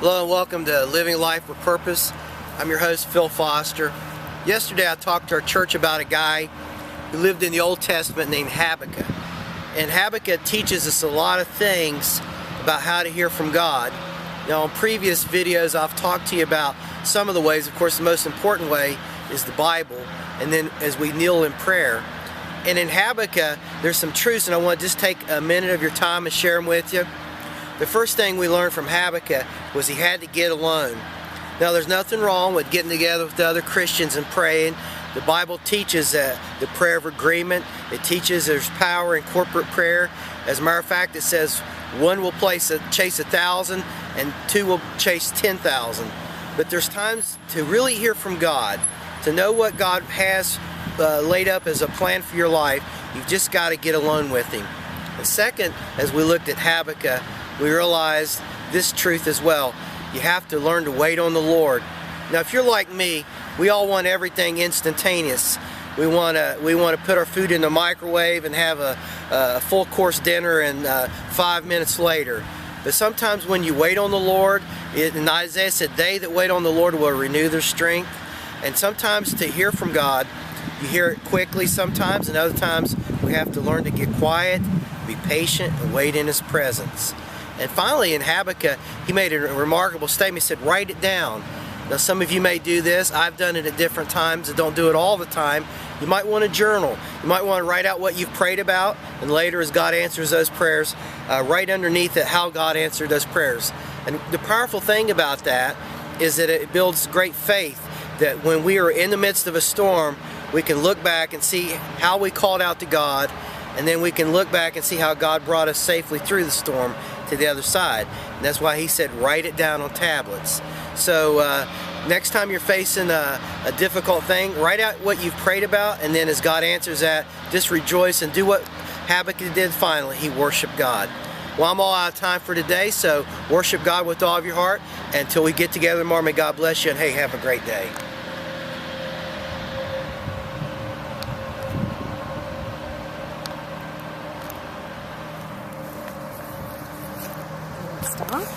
Hello and welcome to Living Life with Purpose. I'm your host, Phil Foster. Yesterday I talked to our church about a guy who lived in the Old Testament named Habakkuk. And Habakkuk teaches us a lot of things about how to hear from God. Now, in previous videos I've talked to you about some of the ways. Of course, the most important way is the Bible, and then as we kneel in prayer. And in Habakkuk there's some truths, and I want to just take a minute of your time and share them with you. The first thing we learned from Habakkuk was he had to get alone. Now, there's nothing wrong with getting together with other Christians and praying. The Bible teaches the prayer of agreement. It teaches there's power in corporate prayer. As a matter of fact, it says one will chase 1,000 and two will chase 10,000. But there's times to really hear from God, to know what God has laid up as a plan for your life. You've just got to get alone with Him. And second, as we looked at Habakkuk, we realized this truth as well. You have to learn to wait on the Lord. Now, if you're like me, we all want everything instantaneous. We want to put our food in the microwave and have a full course dinner and 5 minutes later. But sometimes when you wait on the Lord, and Isaiah said, "They that wait on the Lord will renew their strength." And sometimes to hear from God, you hear it quickly sometimes, and other times we have to learn to get quiet, be patient, and wait in His presence. And finally, in Habakkuk, he made a remarkable statement. He said, write it down. Now, some of you may do this. I've done it at different times. I don't do it all the time. You might want to journal. You might want to write out what you've prayed about, and later, as God answers those prayers, write underneath it how God answered those prayers. And the powerful thing about that is that it builds great faith that when we are in the midst of a storm, we can look back and see how we called out to God, and then we can look back and see how God brought us safely through the storm to the other side. And that's why he said write it down on tablets. So next time you're facing a difficult thing, write out what you've prayed about, and then as God answers that, just rejoice and do what Habakkuk did finally. He worshiped God. Well, I'm all out of time for today, so worship God with all of your heart. Until we get together tomorrow, may God bless you, and hey, have a great day. Stop.